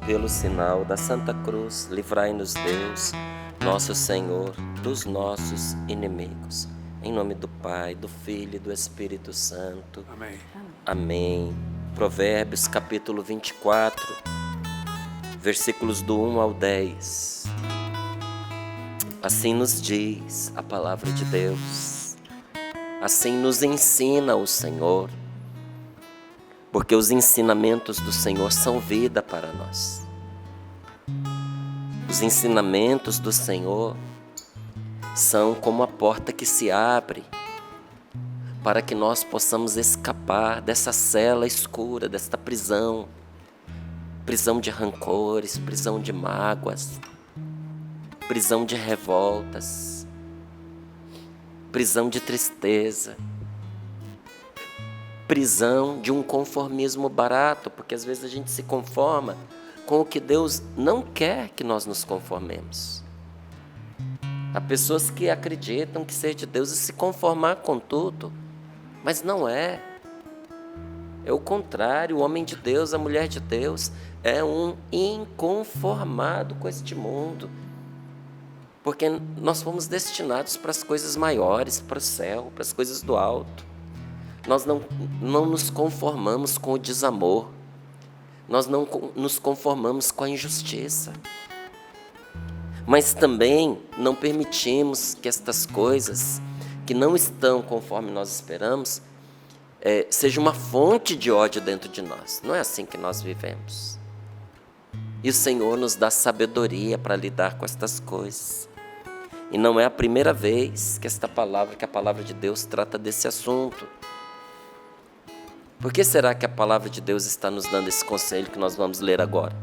pelo sinal da Santa Cruz, livrai-nos Deus, nosso Senhor, dos nossos inimigos. Em nome do Pai, do Filho e do Espírito Santo. Amém. Amém. Provérbios capítulo 24, versículos do 1 ao 10. Assim nos diz a palavra de Deus. Assim nos ensina o Senhor. Porque os ensinamentos do Senhor são vida para nós. Os ensinamentos do Senhor são como a porta que se abre para que nós possamos escapar dessa cela escura, desta prisão. Prisão de rancores, prisão de mágoas, prisão de revoltas, prisão de tristeza. Prisão de um conformismo barato, porque às vezes a gente se conforma com o que Deus não quer que nós nos conformemos. Há pessoas que acreditam que ser de Deus é se conformar com tudo, mas não é. É o contrário, o homem de Deus, a mulher de Deus é um inconformado com este mundo, porque nós fomos destinados para as coisas maiores, para o céu, para as coisas do alto. Nós não nos conformamos com o desamor. Nós não nos conformamos com a injustiça. Mas também não permitimos que estas coisas, que não estão conforme nós esperamos, seja uma fonte de ódio dentro de nós. Não é assim que nós vivemos. E o Senhor nos dá sabedoria para lidar com estas coisas. E não é a primeira vez que a palavra de Deus trata desse assunto. Por que será que a palavra de Deus está nos dando esse conselho que nós vamos ler agora?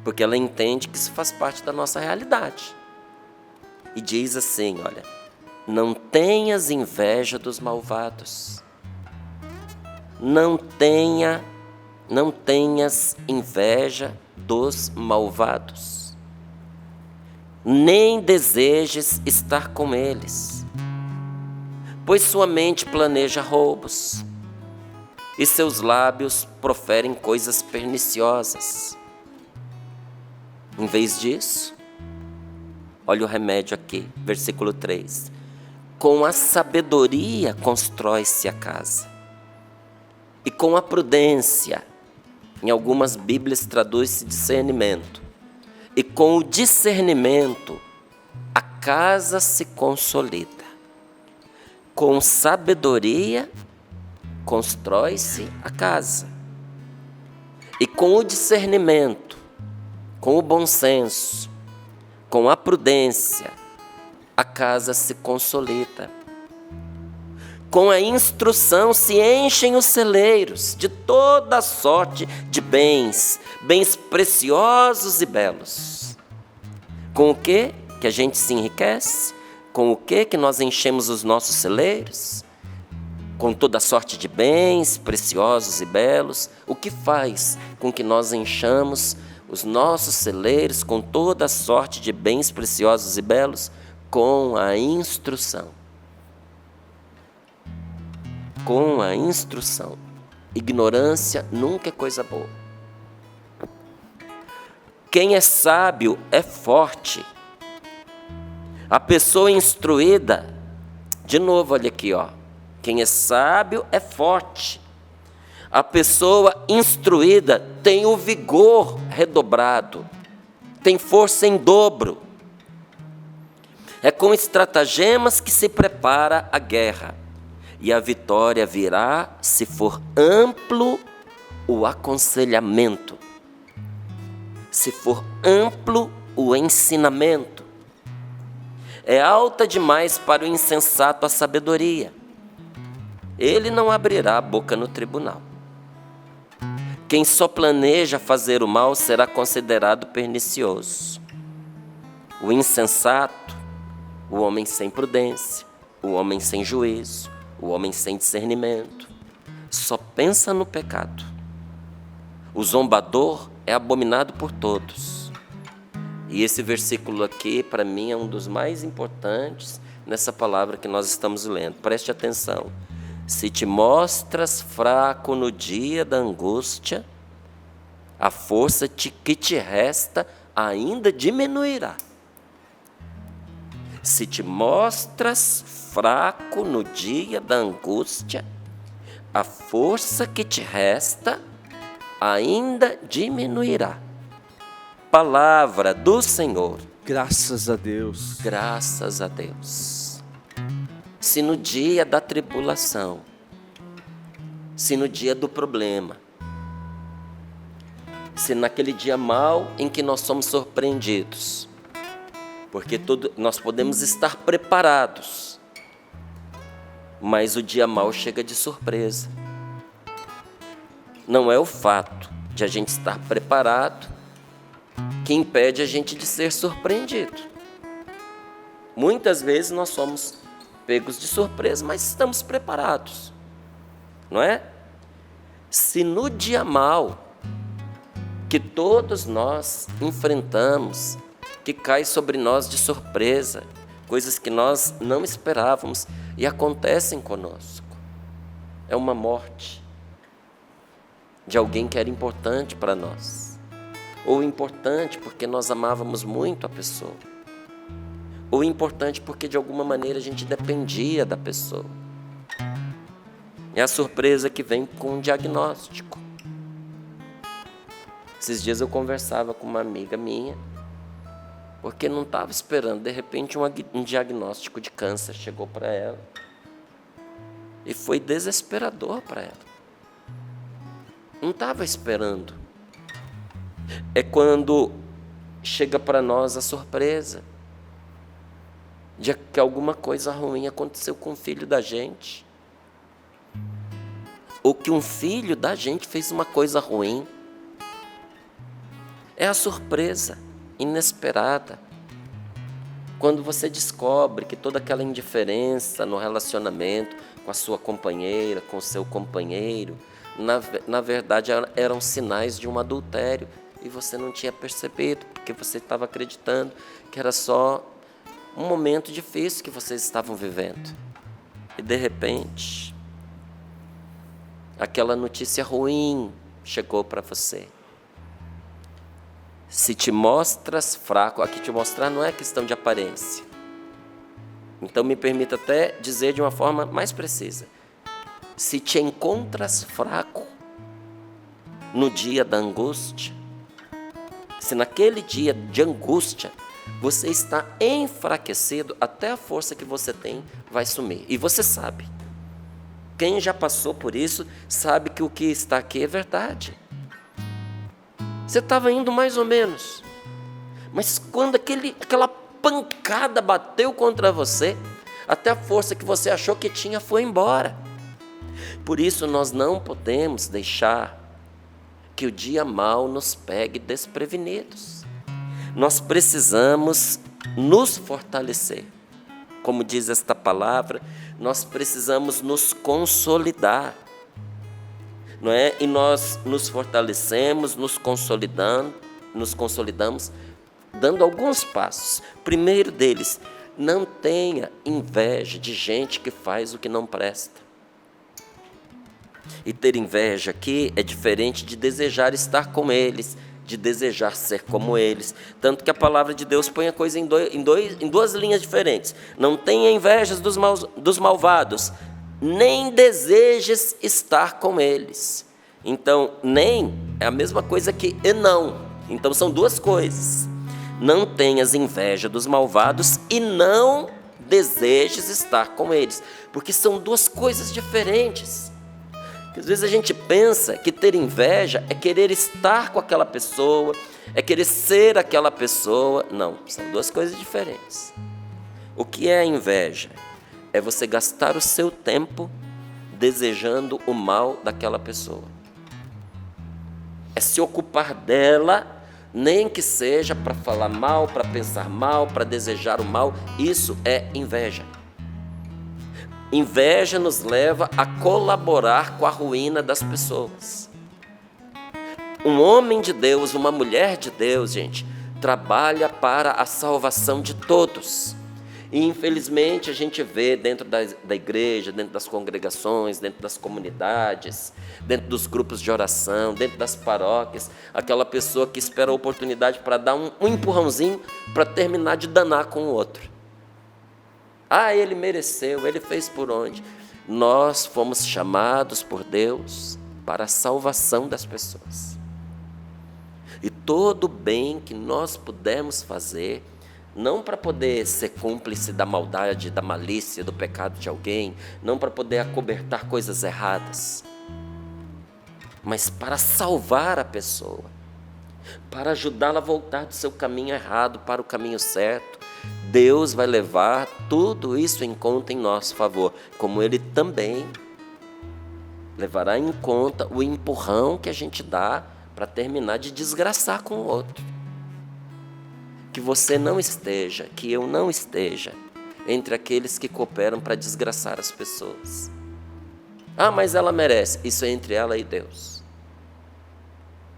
Porque ela entende que isso faz parte da nossa realidade. E diz assim, olha, não tenhas inveja dos malvados. Não tenhas inveja dos malvados. Nem desejes estar com eles. Pois sua mente planeja roubos, e seus lábios proferem coisas perniciosas. Em vez disso, olha o remédio aqui, versículo 3. Com a sabedoria constrói-se a casa, e com a prudência, em algumas Bíblias traduz-se discernimento, e com o discernimento a casa se consolida. Com sabedoria constrói-se a casa. E com o discernimento, com o bom senso, com a prudência, a casa se consolida. Com a instrução se enchem os celeiros de toda sorte de bens, bens preciosos e belos. Com o que a gente se enriquece? Com o que nós enchemos os nossos celeiros? Com toda sorte de bens preciosos e belos. O que faz com que nós enchamos os nossos celeiros com toda sorte de bens preciosos e belos? Com a instrução. Com a instrução. Ignorância nunca é coisa boa. Quem é sábio é forte. A pessoa instruída, de novo, olha aqui, ó. Quem é sábio é forte. A pessoa instruída tem o vigor redobrado, tem força em dobro. É com estratagemas que se prepara a guerra, e a vitória virá se for amplo o aconselhamento, se for amplo o ensinamento. É alta demais para o insensato a sabedoria. Ele não abrirá a boca no tribunal. Quem só planeja fazer o mal será considerado pernicioso. O insensato, o homem sem prudência, o homem sem juízo, o homem sem discernimento, só pensa no pecado. O zombador é abominado por todos. E esse versículo aqui, para mim, é um dos mais importantes nessa palavra que nós estamos lendo. Preste atenção. Se te mostras fraco no dia da angústia, a força que te resta ainda diminuirá. Se te mostras fraco no dia da angústia, a força que te resta ainda diminuirá. Palavra do Senhor. Graças a Deus. Graças a Deus. Se no dia da tribulação, se no dia do problema, se naquele dia mau em que nós somos surpreendidos, porque nós podemos estar preparados, mas o dia mau chega de surpresa. Não é o fato de a gente estar preparado que impede a gente de ser surpreendido. Muitas vezes nós somos pegos de surpresa, mas estamos preparados, não é? Se no dia mau que todos nós enfrentamos, que cai sobre nós de surpresa, coisas que nós não esperávamos e acontecem conosco, é uma morte de alguém que era importante para nós, ou importante porque nós amávamos muito a pessoa, ou importante porque de alguma maneira a gente dependia da pessoa. É a surpresa que vem com um diagnóstico. Esses dias eu conversava com uma amiga minha, porque não estava esperando, de repente um diagnóstico de câncer chegou para ela, e foi desesperador para ela. Não estava esperando. É quando chega para nós a surpresa de que alguma coisa ruim aconteceu com o filho da gente, ou que um filho da gente fez uma coisa ruim. É a surpresa inesperada, quando você descobre que toda aquela indiferença no relacionamento com a sua companheira, com o seu companheiro, na verdade eram sinais de um adultério, e você não tinha percebido, porque você estava acreditando que era só um momento difícil que vocês estavam vivendo. E de repente, aquela notícia ruim chegou para você. Se te mostras fraco, aqui te mostrar não é questão de aparência. Então me permita até dizer de uma forma mais precisa. Se te encontras fraco no dia da angústia, se naquele dia de angústia você está enfraquecido, até a força que você tem vai sumir. E você sabe. Quem já passou por isso sabe que o que está aqui é verdade. Você estava indo mais ou menos, mas quando aquela pancada bateu contra você, até a força que você achou que tinha foi embora. Por isso nós não podemos deixar que o dia mau nos pegue desprevenidos. Nós precisamos nos fortalecer. Como diz esta palavra, nós precisamos nos consolidar. Não é? E nós nos fortalecemos, nos consolidamos, dando alguns passos. Primeiro deles, não tenha inveja de gente que faz o que não presta. E ter inveja aqui é diferente de desejar estar com eles, de desejar ser como eles. Tanto que a palavra de Deus põe a coisa em duas linhas diferentes. Não tenha inveja dos malvados, nem desejes estar com eles. Então, nem é a mesma coisa que e não. Então, são duas coisas. Não tenhas inveja dos malvados e não desejes estar com eles. Porque são duas coisas diferentes. Às vezes a gente pensa que ter inveja é querer estar com aquela pessoa, é querer ser aquela pessoa. Não, são duas coisas diferentes. O que é a inveja? É você gastar o seu tempo desejando o mal daquela pessoa. É se ocupar dela, nem que seja para falar mal, para pensar mal, para desejar o mal. Isso é inveja. Inveja nos leva a colaborar com a ruína das pessoas. Um homem de Deus, uma mulher de Deus, gente, trabalha para a salvação de todos. E infelizmente a gente vê dentro da igreja, dentro das congregações, dentro das comunidades, dentro dos grupos de oração, dentro das paróquias, aquela pessoa que espera a oportunidade para dar um empurrãozinho para terminar de danar com o outro. Ah, ele mereceu, ele fez por onde? Nós fomos chamados por Deus para a salvação das pessoas. E todo bem que nós pudermos fazer, não para poder ser cúmplice da maldade, da malícia, do pecado de alguém, não para poder acobertar coisas erradas, mas para salvar a pessoa, para ajudá-la a voltar do seu caminho errado para o caminho certo. Deus vai levar tudo isso em conta em nosso favor, como Ele também levará em conta o empurrão que a gente dá para terminar de desgraçar com o outro. Que você não esteja, que eu não esteja entre aqueles que cooperam para desgraçar as pessoas. Ah, mas ela merece. Isso é entre ela e Deus.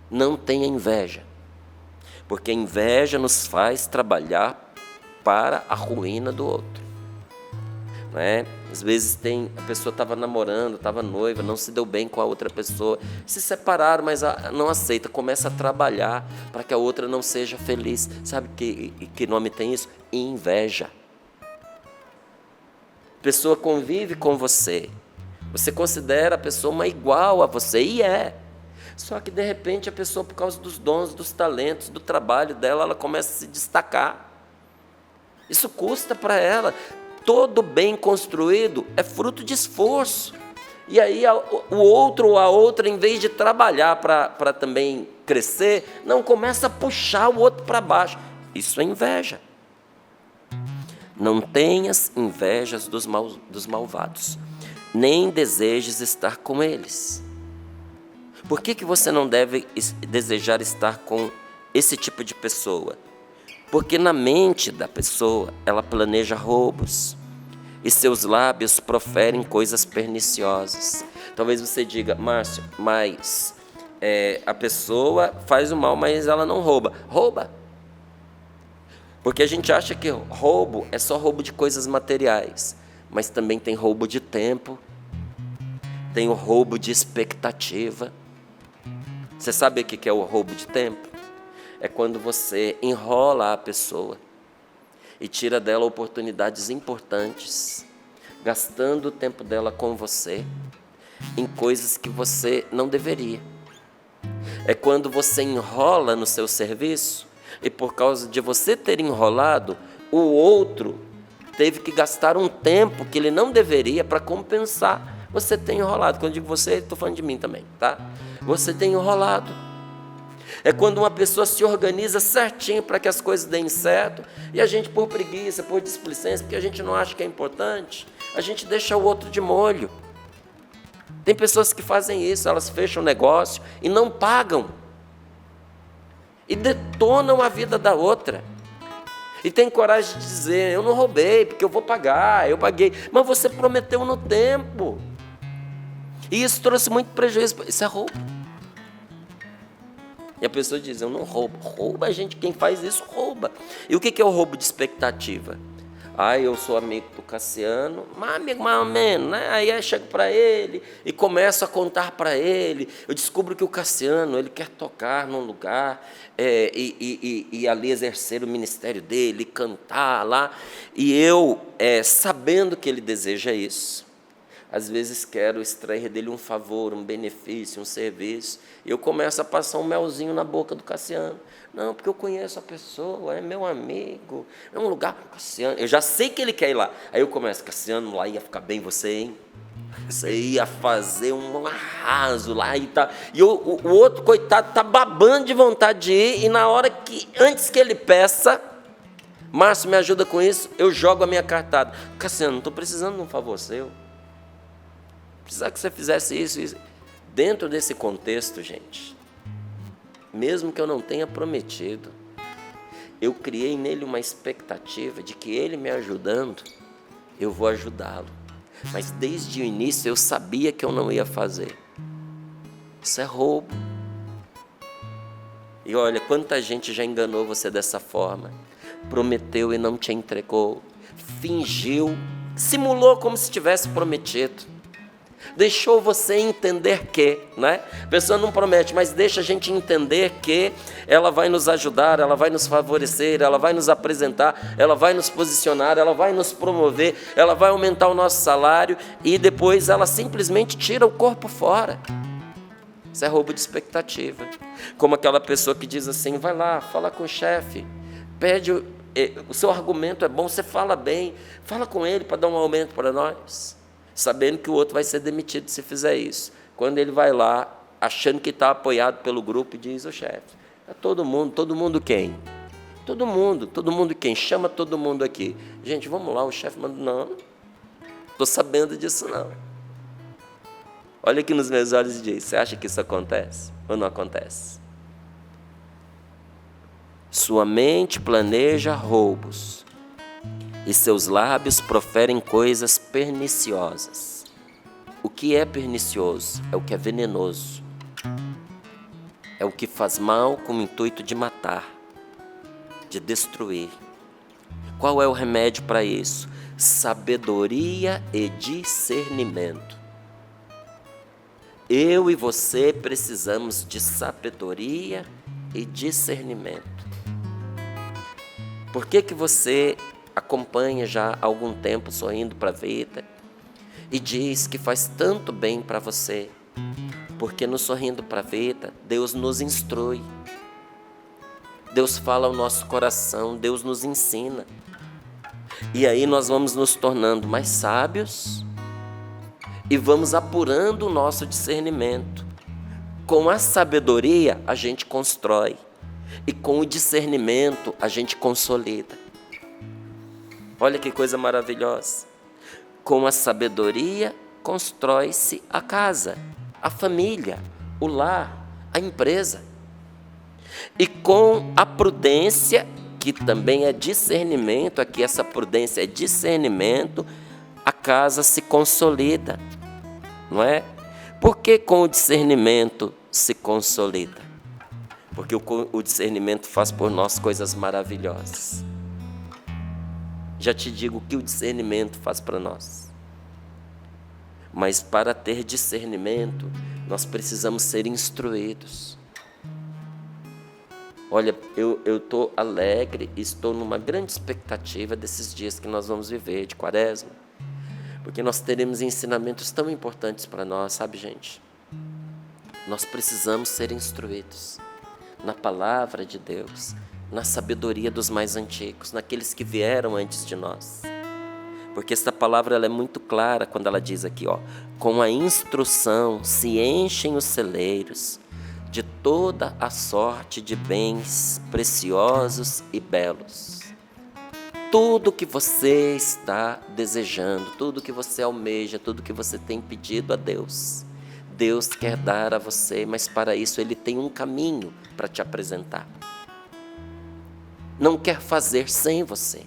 Não tenha inveja, porque a inveja nos faz trabalhar para a ruína do outro. Não é? Às vezes a pessoa estava namorando, estava noiva, não se deu bem com a outra pessoa, se separaram, mas não aceita, começa a trabalhar para que a outra não seja feliz. Sabe que nome tem isso? Inveja. A pessoa convive com você, você considera a pessoa uma igual a você, e é. Só que de repente a pessoa, por causa dos dons, dos talentos, do trabalho dela, ela começa a se destacar. Isso custa para ela. Todo bem construído é fruto de esforço. E aí o outro ou a outra, em vez de trabalhar para também crescer, não, começa a puxar o outro para baixo. Isso é inveja. Não tenhas invejas dos malvados, nem desejes estar com eles. Por que você não deve desejar estar com esse tipo de pessoa? Porque na mente da pessoa, ela planeja roubos, e seus lábios proferem coisas perniciosas. Talvez você diga: Márcio, mas a pessoa faz o mal, mas ela não rouba. Rouba. Porque a gente acha que roubo é só roubo de coisas materiais, mas também tem roubo de tempo, tem o roubo de expectativa. Você sabe o que é o roubo de tempo? É quando você enrola a pessoa e tira dela oportunidades importantes, gastando o tempo dela com você em coisas que você não deveria. É quando você enrola no seu serviço e, por causa de você ter enrolado, o outro teve que gastar um tempo que ele não deveria para compensar você ter enrolado. Quando eu digo você, estou falando de mim também, tá? Você tem enrolado. É quando uma pessoa se organiza certinho para que as coisas deem certo, e a gente, por preguiça, por displicência, porque a gente não acha que é importante, a gente deixa o outro de molho. Tem pessoas que fazem isso, elas fecham o negócio e não pagam, e detonam a vida da outra. E tem coragem de dizer: eu não roubei, porque eu vou pagar, eu paguei. Mas você prometeu no tempo. E isso trouxe muito prejuízo. Isso é roubo. E a pessoa diz: eu não roubo. Rouba, gente, quem faz isso rouba. E o que é o roubo de expectativa? Eu sou amigo do Cassiano, mas amigo mais ou menos, né? Aí eu chego para ele e começo a contar para ele. Eu descubro que o Cassiano, ele quer tocar num lugar e ali exercer o ministério dele, cantar lá. E eu, sabendo que ele deseja isso, às vezes quero extrair dele um favor, um benefício, um serviço. E eu começo a passar um melzinho na boca do Cassiano. Não, porque eu conheço a pessoa, é meu amigo, é um lugar, Cassiano, eu já sei que ele quer ir lá. Aí eu começo: Cassiano, lá ia ficar bem você, hein? Você ia fazer um arraso lá e tal. E o outro, coitado, está babando de vontade de ir, e na hora que, antes que ele peça: Márcio, me ajuda com isso, eu jogo a minha cartada. Cassiano, não estou precisando de um favor seu. Precisava que você fizesse isso. Dentro desse contexto, gente, mesmo que eu não tenha prometido, eu criei nele uma expectativa de que ele me ajudando, eu vou ajudá-lo. Mas desde o início eu sabia que eu não ia fazer. Isso é roubo. E olha, quanta gente já enganou você dessa forma. Prometeu e não te entregou. fingiu, simulou como se tivesse prometido. Deixou você entender que, né? A pessoa não promete, mas deixa a gente entender que ela vai nos ajudar, ela vai nos favorecer, ela vai nos apresentar, ela vai nos posicionar, ela vai nos promover, ela vai aumentar o nosso salário e depois ela simplesmente tira o corpo fora. Isso é roubo de expectativa. Como aquela pessoa que diz assim, vai lá, fala com o chefe, pede, o seu argumento é bom, você fala bem, fala com ele para dar um aumento para nós, sabendo que o outro vai ser demitido se fizer isso. Quando ele vai lá, achando que está apoiado pelo grupo, e diz, o chefe, é todo mundo quem? Todo mundo quem? Chama todo mundo aqui. Gente, vamos lá, o chefe manda, não, estou sabendo disso não. Olha aqui nos meus olhos e diz, você acha que isso acontece ou não acontece? Sua mente planeja roubos e seus lábios proferem coisas perniciosas. O que é pernicioso? É o que é venenoso. É o que faz mal com o intuito de matar, de destruir. Qual é o remédio para isso? Sabedoria e discernimento. Eu e você precisamos de sabedoria e discernimento. Por que você acompanha já há algum tempo Sorrindo para a Vida e diz que faz tanto bem para você? Porque no Sorrindo para a Vida, Deus nos instrui. Deus fala ao nosso coração, Deus nos ensina. E aí nós vamos nos tornando mais sábios e vamos apurando o nosso discernimento. Com a sabedoria, a gente constrói. E com o discernimento, a gente consolida. Olha que coisa maravilhosa. Com a sabedoria, constrói-se a casa, a família, o lar, a empresa. E com a prudência, que também é discernimento, aqui essa prudência é discernimento, a casa se consolida. Não é? Por que com o discernimento se consolida? Porque o discernimento faz por nós coisas maravilhosas. Já te digo o que o discernimento faz para nós. Mas para ter discernimento, nós precisamos ser instruídos. Olha, eu estou alegre, estou numa grande expectativa desses dias que nós vamos viver, de Quaresma. Porque nós teremos ensinamentos tão importantes para nós, sabe, gente? Nós precisamos ser instruídos na palavra de Deus, na sabedoria dos mais antigos, naqueles que vieram antes de nós. Porque esta palavra ela é muito clara quando ela diz aqui, ó, com a instrução se enchem os celeiros de toda a sorte de bens preciosos e belos. Tudo que você está desejando, tudo que você almeja, tudo que você tem pedido a Deus, Deus quer dar a você, mas para isso Ele tem um caminho para te apresentar. Não quer fazer sem você.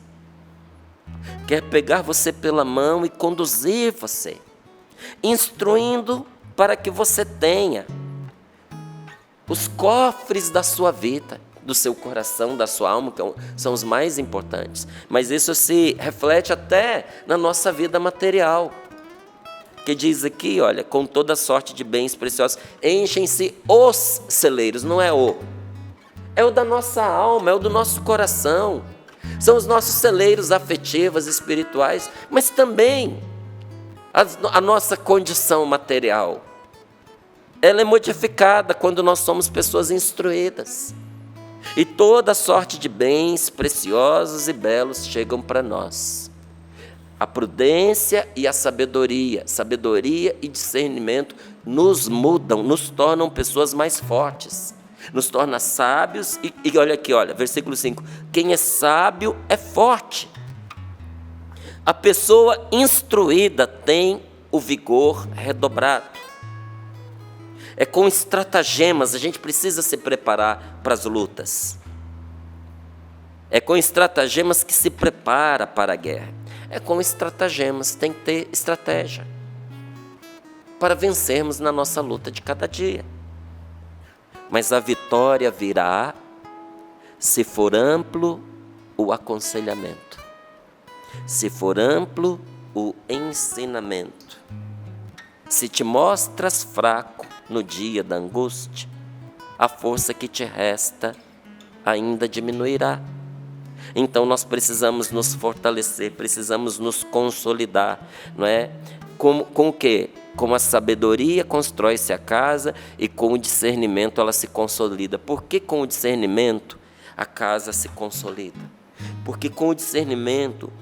Quer pegar você pela mão e conduzir você, instruindo para que você tenha os cofres da sua vida, do seu coração, da sua alma, que são os mais importantes. Mas isso se reflete até na nossa vida material. Que diz aqui, olha, com toda sorte de bens preciosos, enchem-se os celeiros, não é o. É o da nossa alma, é o do nosso coração. São os nossos celeiros afetivos, espirituais, mas também a nossa condição material. Ela é modificada quando nós somos pessoas instruídas. E toda sorte de bens preciosos e belos chegam para nós. A prudência e a sabedoria e discernimento nos mudam, nos tornam pessoas mais fortes, nos torna sábios. E olha aqui, olha, versículo 5, quem é sábio é forte. A pessoa instruída tem o vigor redobrado. É com estratagemas, a gente precisa se preparar para as lutas. É com estratagemas que se prepara para a guerra. É com estratagemas, tem que ter estratégia para vencermos na nossa luta de cada dia. Mas a vitória virá se for amplo o aconselhamento. Se for amplo o ensinamento, se te mostras fraco no dia da angústia, a força que te resta ainda diminuirá. Então nós precisamos nos fortalecer, precisamos nos consolidar, não é? Com o quê? Com a sabedoria constrói-se a casa e com o discernimento ela se consolida. Por que com o discernimento a casa se consolida? Porque com o discernimento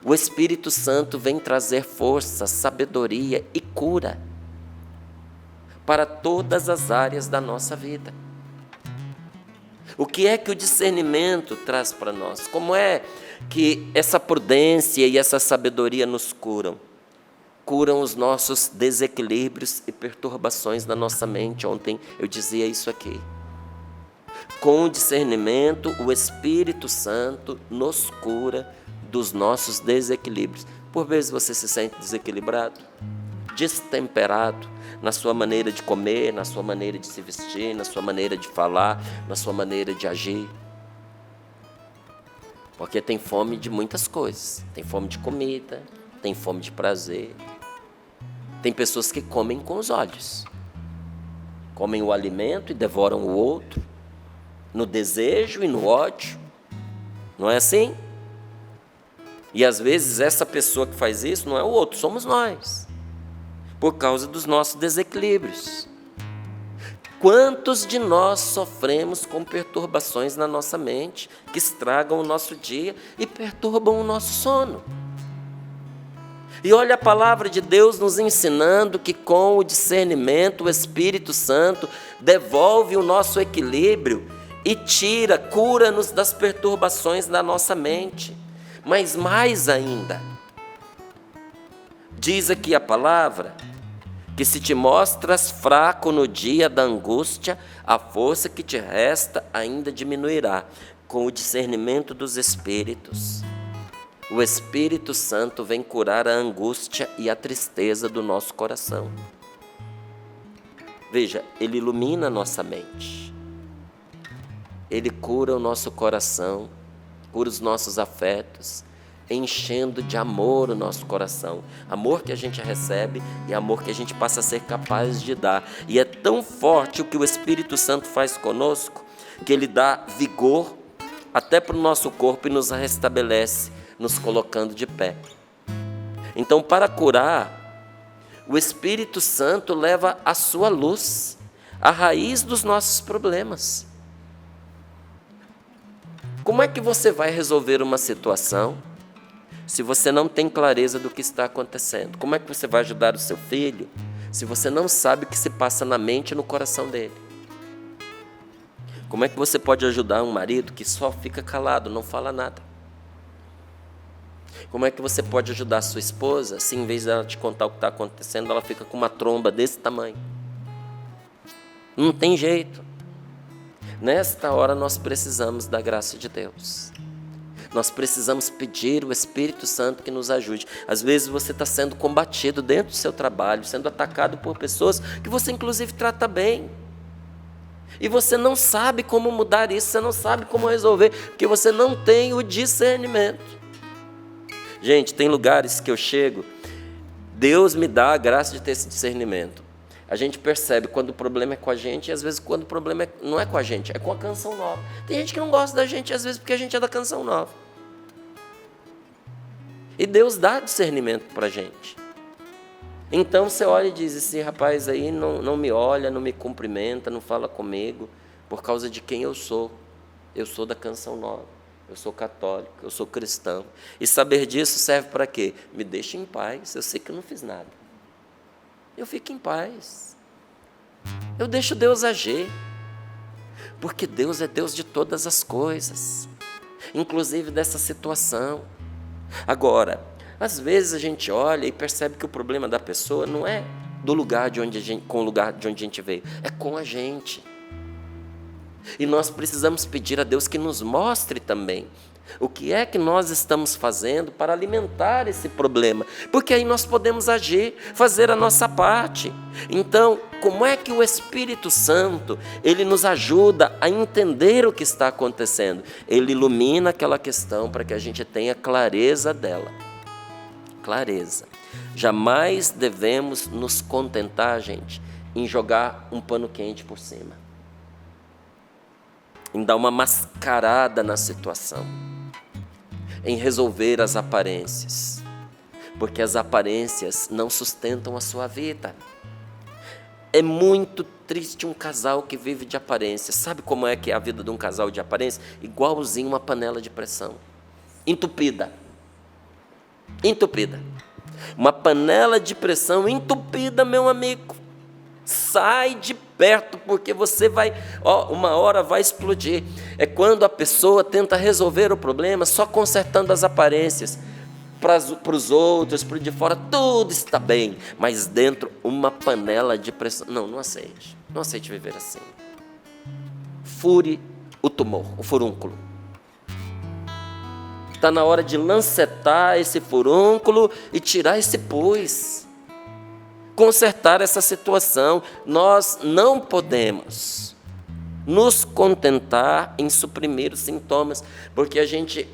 o Espírito Santo vem trazer força, sabedoria e cura para todas as áreas da nossa vida. O que é que o discernimento traz para nós? Como é que essa prudência e essa sabedoria nos curam? Curam os nossos desequilíbrios e perturbações da nossa mente. Ontem eu dizia isso aqui. Com o discernimento, o Espírito Santo nos cura dos nossos desequilíbrios. Por vezes você se sente desequilibrado, destemperado na sua maneira de comer, na sua maneira de se vestir, na sua maneira de falar, na sua maneira de agir. Porque tem fome de muitas coisas. Tem fome de comida, tem fome de prazer. Tem pessoas que comem com os olhos. Comem o alimento e devoram o outro, no desejo e no ódio. Não é assim? E às vezes essa pessoa que faz isso não é o outro, somos nós. Por causa dos nossos desequilíbrios. Quantos de nós sofremos com perturbações na nossa mente, que estragam o nosso dia e perturbam o nosso sono? E olha a palavra de Deus nos ensinando que com o discernimento o Espírito Santo devolve o nosso equilíbrio e cura-nos das perturbações da nossa mente. Mas mais ainda, diz aqui a palavra, que se te mostras fraco no dia da angústia, a força que te resta ainda diminuirá. Com o discernimento dos Espíritos, o Espírito Santo vem curar a angústia e a tristeza do nosso coração. Veja, Ele ilumina a nossa mente. Ele cura o nosso coração, cura os nossos afetos, enchendo de amor o nosso coração. Amor que a gente recebe e amor que a gente passa a ser capaz de dar. E é tão forte o que o Espírito Santo faz conosco, que Ele dá vigor até para o nosso corpo e nos restabelece, nos colocando de pé. Então, para curar, o Espírito Santo leva a sua luz, a raiz dos nossos problemas. Como é que você vai resolver uma situação se você não tem clareza do que está acontecendo? Como é que você vai ajudar o seu filho se você não sabe o que se passa na mente e no coração dele? Como é que você pode ajudar um marido que só fica calado, não fala nada? Como é que você pode ajudar a sua esposa se em vez de ela te contar o que está acontecendo, ela fica com uma tromba desse tamanho? Não tem jeito. Nesta hora nós precisamos da graça de Deus. Nós precisamos pedir o Espírito Santo que nos ajude. Às vezes você está sendo combatido dentro do seu trabalho, sendo atacado por pessoas que você inclusive trata bem. E você não sabe como mudar isso, você não sabe como resolver, porque você não tem o discernimento. Gente, tem lugares que eu chego, Deus me dá a graça de ter esse discernimento. A gente percebe quando o problema é com a gente e às vezes quando o problema não é com a gente, é com a Canção Nova. Tem gente que não gosta da gente às vezes porque a gente é da Canção Nova. E Deus dá discernimento para a gente. Então você olha e diz, esse rapaz aí não me olha, não me cumprimenta, não fala comigo, por causa de quem eu sou. Eu sou da Canção Nova, eu sou católico, eu sou cristão. E saber disso serve para quê? Me deixa em paz, eu sei que eu não fiz nada. Eu fico em paz. Eu deixo Deus agir. Porque Deus é Deus de todas as coisas, inclusive dessa situação. Agora, às vezes a gente olha e percebe que o problema da pessoa não é do lugar de onde a gente, com o lugar de onde a gente veio, é com a gente. E nós precisamos pedir a Deus que nos mostre também O que é que nós estamos fazendo para alimentar esse problema? Porque aí nós podemos agir, fazer a nossa parte. Então, como é que o Espírito Santo, ele nos ajuda a entender o que está acontecendo? Ele ilumina aquela questão para que a gente tenha clareza dela. Clareza. Jamais devemos nos contentar, gente, em jogar um pano quente por cima. Em dar uma mascarada na situação. Em resolver as aparências, porque as aparências não sustentam a sua vida. É muito triste um casal que vive de aparência. Sabe como é que é a vida de um casal de aparência? Igualzinho uma panela de pressão, entupida. Entupida. Uma panela de pressão entupida, meu amigo. Sai de perto, porque você vai, uma hora vai explodir. É quando a pessoa tenta resolver o problema só consertando as aparências. Para os outros, para o de fora, tudo está bem. Mas dentro, uma panela de pressão. Não aceite. Não aceite viver assim. Fure o tumor, o furúnculo. Está na hora de lancetar esse furúnculo e tirar esse pus. Consertar essa situação. Nós não podemos nos contentar em suprimir os sintomas, porque a gente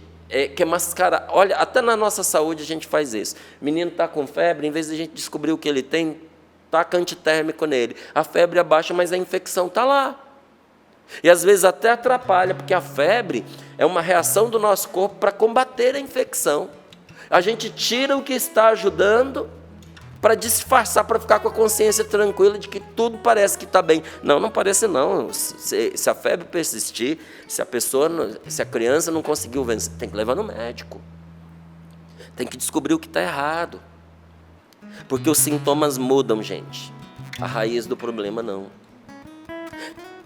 quer mascarar. Olha, até na nossa saúde a gente faz isso. O menino está com febre, em vez de a gente descobrir o que ele tem, taca antitérmico nele. A febre abaixa, mas a infecção está lá. E às vezes até atrapalha, porque a febre é uma reação do nosso corpo para combater a infecção. A gente tira o que está ajudando para disfarçar, para ficar com a consciência tranquila de que tudo parece que está bem. Não parece não. Se a febre persistir, se a criança não conseguiu vencer, tem que levar no médico. Tem que descobrir o que está errado. Porque os sintomas mudam, gente. A raiz do problema não.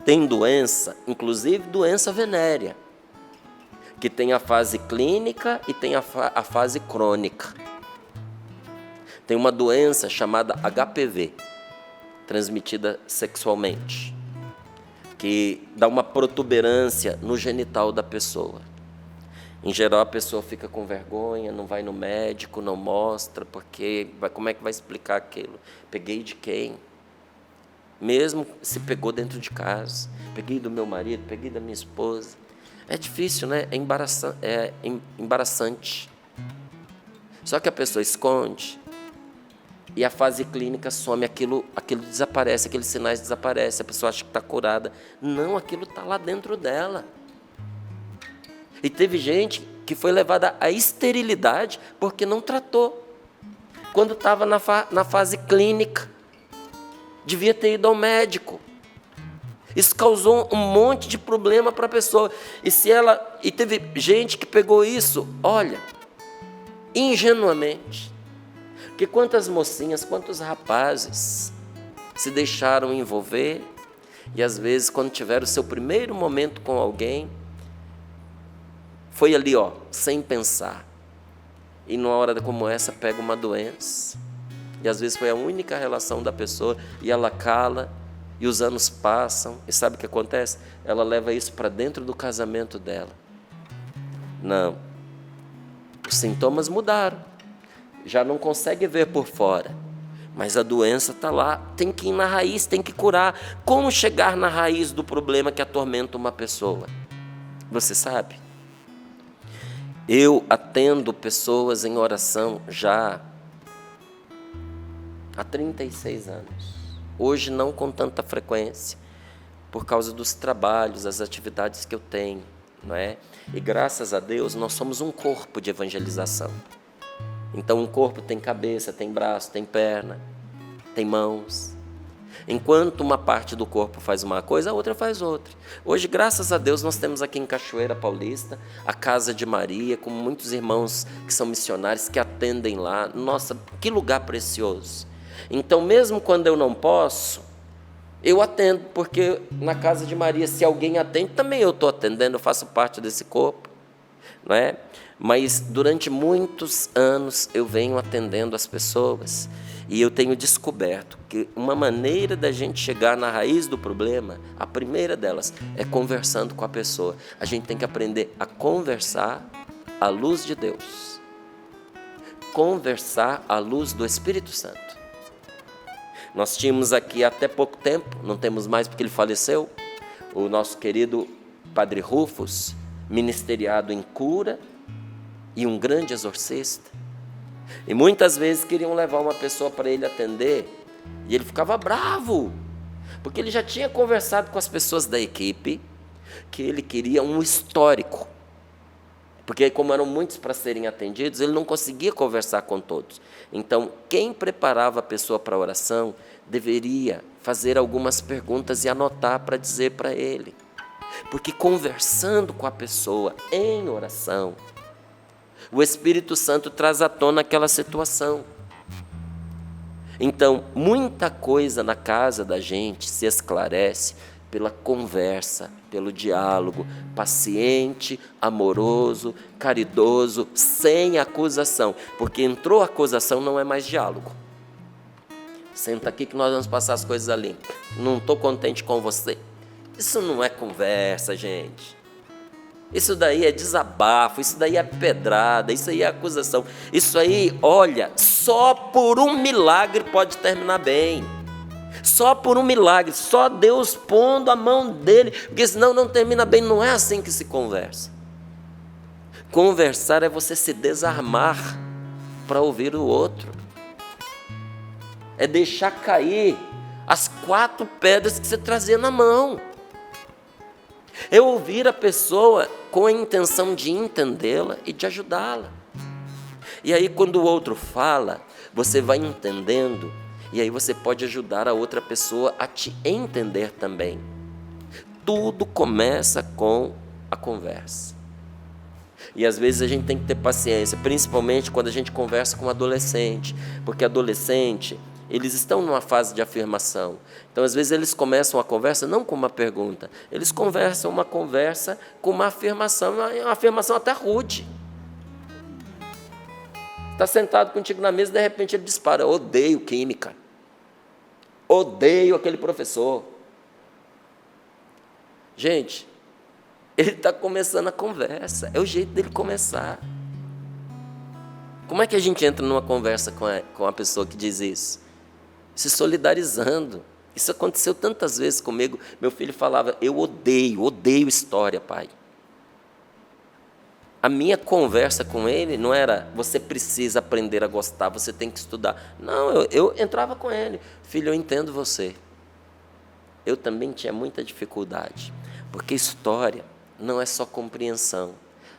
Tem doença, inclusive doença venérea, que tem a fase clínica e tem a fase crônica. Tem uma doença chamada HPV, transmitida sexualmente, que dá uma protuberância no genital da pessoa. Em geral, a pessoa fica com vergonha, não vai no médico, não mostra, porque como é que vai explicar aquilo? Peguei de quem? Mesmo se pegou dentro de casa. Peguei do meu marido, peguei da minha esposa. É difícil, né? É embaraçante. Só que a pessoa esconde. E a fase clínica some, aquilo desaparece, aqueles sinais desaparecem, a pessoa acha que está curada. Não, aquilo está lá dentro dela. E teve gente que foi levada à esterilidade porque não tratou. Quando estava na fase clínica, devia ter ido ao médico. Isso causou um monte de problema para a pessoa. E teve gente que pegou isso, olha, ingenuamente. Porque quantas mocinhas, quantos rapazes se deixaram envolver e às vezes quando tiveram o seu primeiro momento com alguém, foi ali, sem pensar. E numa hora como essa pega uma doença. E às vezes foi a única relação da pessoa e ela cala e os anos passam. E sabe o que acontece? Ela leva isso para dentro do casamento dela. Não. Os sintomas mudaram. Já não consegue ver por fora, mas a doença está lá, tem que ir na raiz, tem que curar. Como chegar na raiz do problema que atormenta uma pessoa? Você sabe? Eu atendo pessoas em oração já há 36 anos. Hoje não com tanta frequência, por causa dos trabalhos, das atividades que eu tenho, não é? E graças a Deus nós somos um corpo de evangelização. Então um corpo tem cabeça, tem braço, tem perna, tem mãos. Enquanto uma parte do corpo faz uma coisa, a outra faz outra. Hoje, graças a Deus, nós temos aqui em Cachoeira Paulista a Casa de Maria, com muitos irmãos que são missionários, que atendem lá. Nossa, que lugar precioso. Então, mesmo quando eu não posso, eu atendo, porque na Casa de Maria, se alguém atende, também eu estou atendendo, eu faço parte desse corpo, não é? Mas durante muitos anos eu venho atendendo as pessoas e eu tenho descoberto que uma maneira da gente chegar na raiz do problema, a primeira delas é conversando com a pessoa. A gente tem que aprender a conversar à luz de Deus, conversar à luz do Espírito Santo. Nós tínhamos aqui até pouco tempo, não temos mais porque ele faleceu, o nosso querido Padre Rufus, ministeriado em cura e um grande exorcista. E muitas vezes queriam levar uma pessoa para ele atender e ele ficava bravo, porque ele já tinha conversado com as pessoas da equipe que ele queria um histórico, porque como eram muitos para serem atendidos, ele não conseguia conversar com todos. Então, quem preparava a pessoa para a oração deveria fazer algumas perguntas e anotar para dizer para ele, porque conversando com a pessoa em oração, o Espírito Santo traz à tona aquela situação. Então, muita coisa na casa da gente se esclarece pela conversa, pelo diálogo, paciente, amoroso, caridoso, sem acusação. Porque entrou acusação, não é mais diálogo. Senta aqui que nós vamos passar as coisas ali. Não estou contente com você. Isso não é conversa, gente. Isso daí é desabafo, isso daí é pedrada, isso aí é acusação. Isso aí, olha, só por um milagre pode terminar bem. Só por um milagre, só Deus pondo a mão dele, porque senão não termina bem. Não é assim que se conversa. Conversar é você se desarmar para ouvir o outro. É deixar cair as 4 pedras que você trazia na mão. É ouvir a pessoa com a intenção de entendê-la e de ajudá-la. E aí quando o outro fala, você vai entendendo, e aí você pode ajudar a outra pessoa a te entender também. Tudo começa com a conversa. E às vezes a gente tem que ter paciência, principalmente quando a gente conversa com um adolescente, porque adolescente, eles estão numa fase de afirmação. Então, às vezes, eles começam a conversa não com uma pergunta, eles conversam uma conversa com uma afirmação até rude. Está sentado contigo na mesa, de repente ele dispara: odeio química, odeio aquele professor. Gente, ele está começando a conversa, é o jeito dele começar. Como é que a gente entra numa conversa com a pessoa que diz isso? Se solidarizando. Isso aconteceu tantas vezes comigo. Meu filho falava: eu odeio história, pai. A minha conversa com ele não era: você precisa aprender a gostar, você tem que estudar. Não, eu entrava com ele: filho, eu entendo você. Eu também tinha muita dificuldade, porque história não é só compreensão.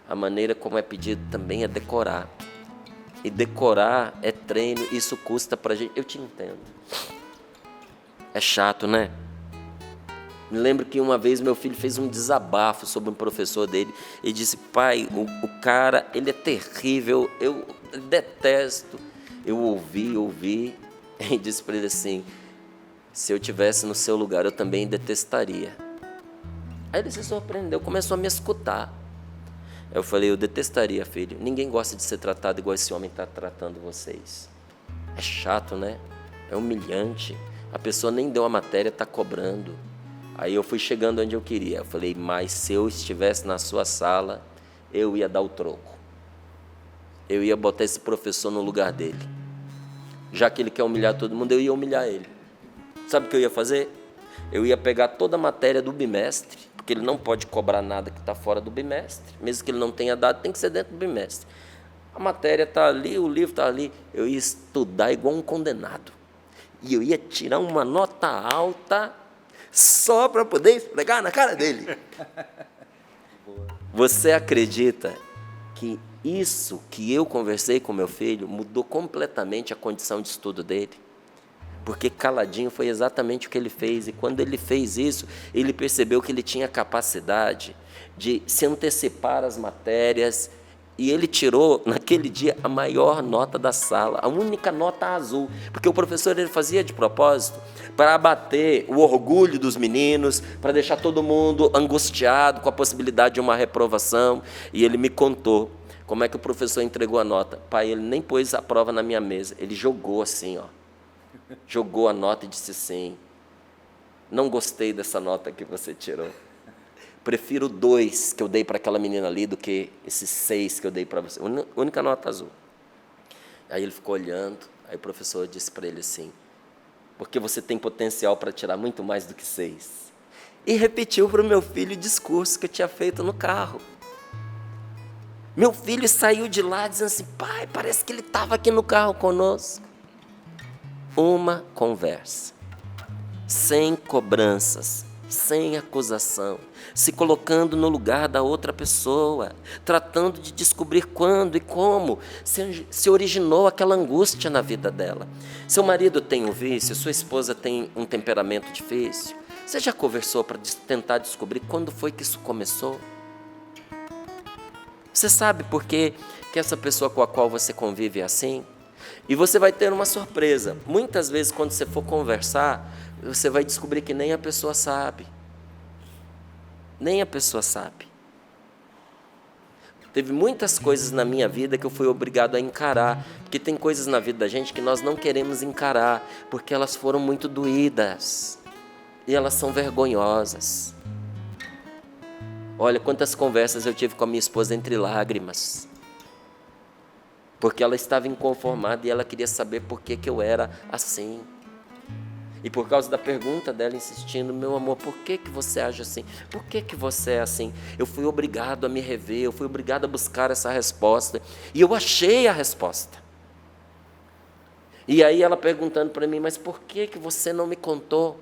A maneira como é pedido também é decorar. E decorar é treino, isso custa para a gente. Eu te entendo. É chato, né? Me lembro que uma vez meu filho fez um desabafo sobre um professor dele e disse: pai, o cara, ele é terrível, eu detesto. Eu ouvi e disse para ele assim: se eu tivesse no seu lugar, eu também detestaria. Aí ele se surpreendeu, começou a me escutar. Eu falei: eu detestaria, filho. Ninguém gosta de ser tratado igual esse homem está tratando vocês. É chato, né? É humilhante. A pessoa nem deu a matéria, está cobrando. Aí eu fui chegando onde eu queria. Eu falei: mas se eu estivesse na sua sala, eu ia dar o troco. Eu ia botar esse professor no lugar dele. Já que ele quer humilhar todo mundo, eu ia humilhar ele. Sabe o que eu ia fazer? Eu ia pegar toda a matéria do bimestre, porque ele não pode cobrar nada que está fora do bimestre. Mesmo que ele não tenha dado, tem que ser dentro do bimestre. A matéria está ali, o livro está ali. Eu ia estudar igual um condenado. E eu ia tirar uma nota alta só para poder esfregar na cara dele. Você acredita que isso que eu conversei com meu filho mudou completamente a condição de estudo dele? Porque caladinho foi exatamente o que ele fez. E quando ele fez isso, ele percebeu que ele tinha capacidade de se antecipar às matérias. E ele tirou, naquele dia, a maior nota da sala, a única nota azul. Porque o professor ele fazia de propósito para abater o orgulho dos meninos, para deixar todo mundo angustiado com a possibilidade de uma reprovação. E ele me contou Como é que o professor entregou a nota? Pai, ele nem pôs a prova na minha mesa. Ele jogou assim, ó. Jogou a nota e disse assim: não gostei dessa nota que você tirou. Prefiro 2 que eu dei para aquela menina ali do que esses 6 que eu dei para você. Única nota azul. Aí ele ficou olhando. Aí o professor disse para ele assim: porque você tem potencial para tirar muito mais do que 6. E repetiu para o meu filho o discurso que eu tinha feito no carro. Meu filho saiu de lá dizendo assim: pai, parece que ele estava aqui no carro conosco. Uma conversa, sem cobranças, sem acusação, se colocando no lugar da outra pessoa, tratando de descobrir quando e como se originou aquela angústia na vida dela. Seu marido tem um vício, sua esposa tem um temperamento difícil. Você já conversou para tentar descobrir quando foi que isso começou? Você sabe por que essa pessoa com a qual você convive é assim? E você vai ter uma surpresa. Muitas vezes, quando você for conversar, você vai descobrir que nem a pessoa sabe. Nem a pessoa sabe. Teve muitas coisas na minha vida que eu fui obrigado a encarar, porque tem coisas na vida da gente que nós não queremos encarar, porque elas foram muito doídas e elas são vergonhosas. Olha, quantas conversas eu tive com a minha esposa entre lágrimas, porque ela estava inconformada e ela queria saber por que eu era assim. E por causa da pergunta dela insistindo: meu amor, por que você age assim? Por que você é assim? Eu fui obrigado a me rever, eu fui obrigado a buscar essa resposta. E eu achei a resposta. E aí ela perguntando para mim: mas por que você não me contou?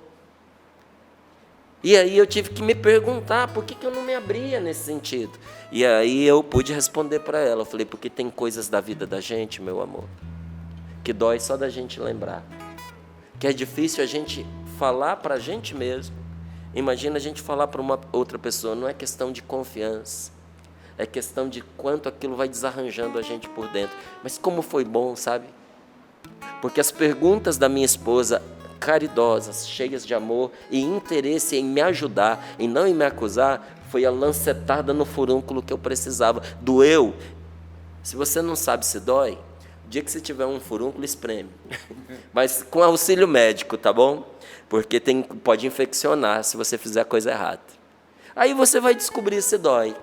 E aí eu tive que me perguntar por que eu não me abria nesse sentido. E aí eu pude responder para ela. Eu falei: porque tem coisas da vida da gente, meu amor, que dói só da gente lembrar. Que é difícil a gente falar para a gente mesmo. Imagina a gente falar para uma outra pessoa. Não é questão de confiança. É questão de quanto aquilo vai desarranjando a gente por dentro. Mas como foi bom, sabe? Porque as perguntas da minha esposa, caridosas, cheias de amor e interesse em me ajudar, e não em me acusar, foi a lancetada no furúnculo que eu precisava. Doeu? Se você não sabe se dói, o dia que você tiver um furúnculo, espreme. Mas com auxílio médico, tá bom? Porque pode infeccionar se você fizer a coisa errada. Aí você vai descobrir se dói.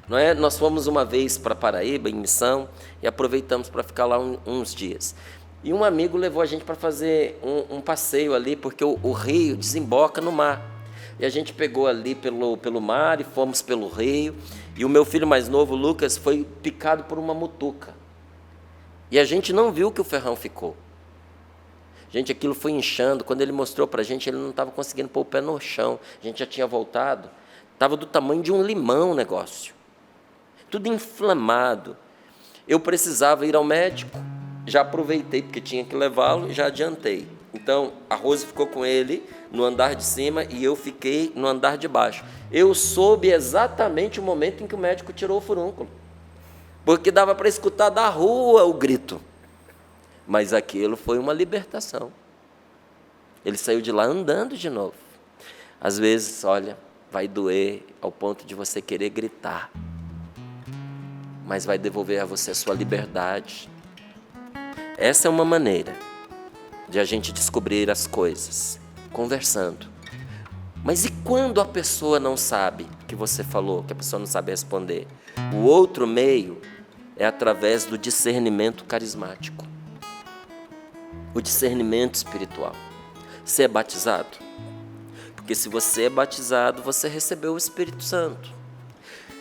Não é? Nós fomos uma vez para Paraíba, em missão, e aproveitamos para ficar lá uns dias. E um amigo levou a gente para fazer um passeio ali, porque o rio desemboca no mar. E a gente pegou ali pelo mar e fomos pelo rio. E o meu filho mais novo, Lucas, foi picado por uma mutuca. E a gente não viu que o ferrão ficou. Gente, aquilo foi inchando. Quando ele mostrou para a gente, ele não estava conseguindo pôr o pé no chão. A gente já tinha voltado. Estava do tamanho de um limão o negócio. Tudo inflamado. Eu precisava ir ao médico. Já aproveitei, porque tinha que levá-lo, e já adiantei. Então, a Rose ficou com ele no andar de cima e eu fiquei no andar de baixo. Eu soube exatamente o momento em que o médico tirou o furúnculo, porque dava para escutar da rua o grito. Mas aquilo foi uma libertação. Ele saiu de lá andando de novo. Às vezes, olha, vai doer ao ponto de você querer gritar, mas vai devolver a você a sua liberdade. Essa é uma maneira de a gente descobrir as coisas, conversando. Mas e quando a pessoa não sabe que você falou, que a pessoa não sabe responder? O outro meio é através do discernimento carismático, o discernimento espiritual. Você é batizado? Porque se você é batizado, você recebeu o Espírito Santo.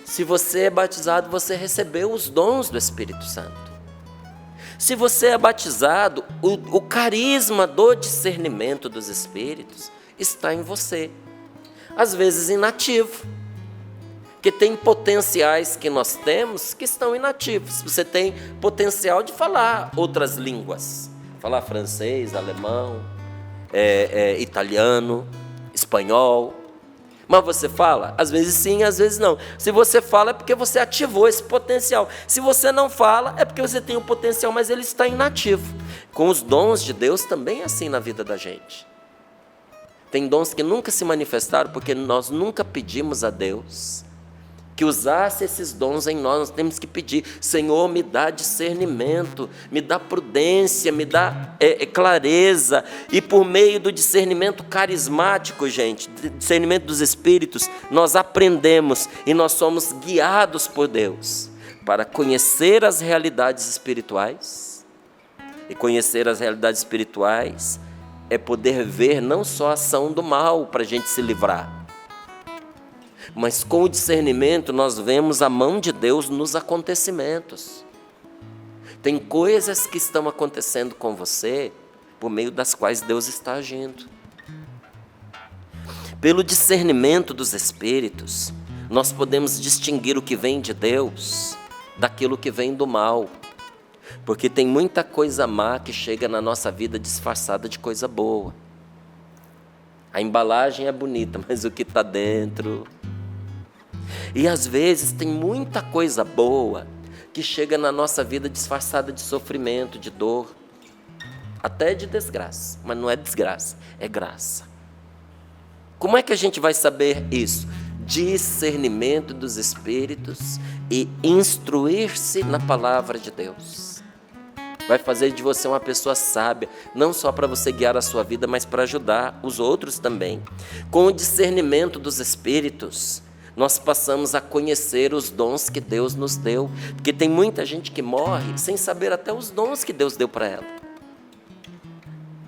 Se você é batizado, você recebeu os dons do Espírito Santo. Se você é batizado, o carisma do discernimento dos Espíritos está em você. Às vezes inativo, porque tem potenciais que nós temos que estão inativos. Você tem potencial de falar outras línguas, falar francês, alemão, italiano, espanhol. Mas você fala? Às vezes sim, às vezes não. Se você fala é porque você ativou esse potencial. Se você não fala é porque você tem o potencial, mas ele está inativo. Com os dons de Deus também é assim na vida da gente. Tem dons que nunca se manifestaram porque nós nunca pedimos a Deus que usasse esses dons em nós. Nós temos que pedir: Senhor, me dá discernimento, me dá prudência, me dá clareza. E por meio do discernimento carismático, gente, discernimento dos Espíritos, nós aprendemos e nós somos guiados por Deus para conhecer as realidades espirituais. E conhecer as realidades espirituais é poder ver não só a ação do mal para a gente se livrar, mas com o discernimento nós vemos a mão de Deus nos acontecimentos. Tem coisas que estão acontecendo com você por meio das quais Deus está agindo. Pelo discernimento dos Espíritos, nós podemos distinguir o que vem de Deus daquilo que vem do mal. Porque tem muita coisa má que chega na nossa vida disfarçada de coisa boa. A embalagem é bonita, mas o que está dentro... E às vezes tem muita coisa boa que chega na nossa vida disfarçada de sofrimento, de dor, até de desgraça. Mas não é desgraça, é graça. Como é que a gente vai saber isso? Discernimento dos Espíritos e instruir-se na palavra de Deus. Vai fazer de você uma pessoa sábia, não só para você guiar a sua vida, mas para ajudar os outros também. Com o discernimento dos Espíritos, nós passamos a conhecer os dons que Deus nos deu, porque tem muita gente que morre sem saber até os dons que Deus deu para ela,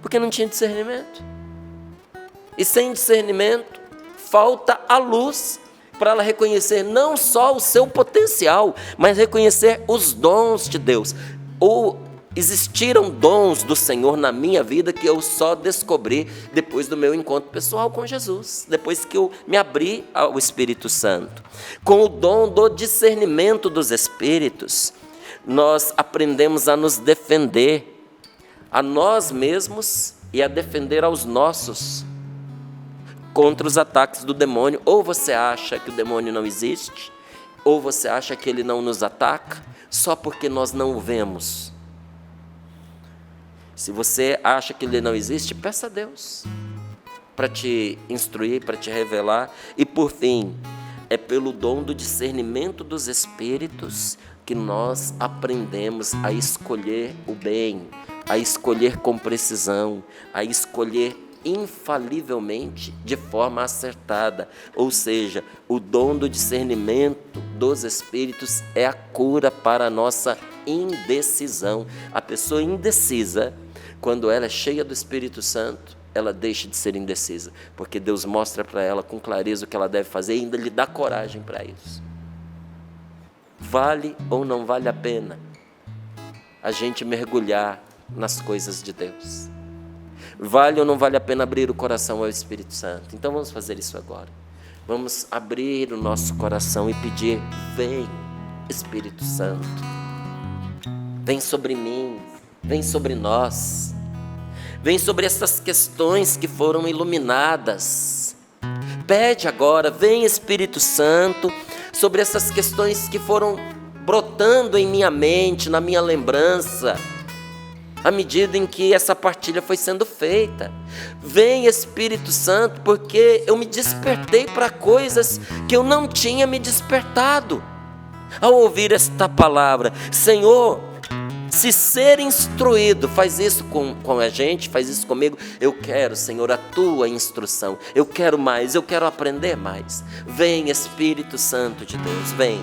porque não tinha discernimento. E sem discernimento, falta a luz para ela reconhecer não só o seu potencial, mas reconhecer os dons de Deus. Ou existiram dons do Senhor na minha vida que eu só descobri depois do meu encontro pessoal com Jesus, depois que eu me abri ao Espírito Santo. Com o dom do discernimento dos Espíritos, nós aprendemos a nos defender, a nós mesmos e a defender aos nossos contra os ataques do demônio. Ou você acha que o demônio não existe, ou você acha que ele não nos ataca, só porque nós não o vemos. Se você acha que ele não existe, peça a Deus para te instruir, para te revelar. E por fim, é pelo dom do discernimento dos Espíritos que nós aprendemos a escolher o bem, a escolher com precisão, a escolher infalivelmente de forma acertada. Ou seja, o dom do discernimento dos Espíritos é a cura para a nossa indecisão. A pessoa indecisa, quando ela é cheia do Espírito Santo, ela deixa de ser indecisa, porque Deus mostra para ela com clareza o que ela deve fazer e ainda lhe dá coragem para isso. Vale ou não vale a pena a gente mergulhar nas coisas de Deus? Vale ou não vale a pena abrir o coração ao Espírito Santo? Então vamos fazer isso agora. Vamos abrir o nosso coração e pedir: vem, Espírito Santo, vem sobre mim, vem sobre nós, vem sobre essas questões que foram iluminadas. Pede agora: vem, Espírito Santo, sobre essas questões que foram brotando em minha mente, na minha lembrança, à medida em que essa partilha foi sendo feita. Vem, Espírito Santo, porque eu me despertei para coisas que eu não tinha me despertado ao ouvir esta palavra. Senhor, se ser instruído, faz isso com a gente, faz isso comigo. Eu quero, Senhor, a tua instrução. Eu quero mais, eu quero aprender mais. Vem, Espírito Santo de Deus, vem.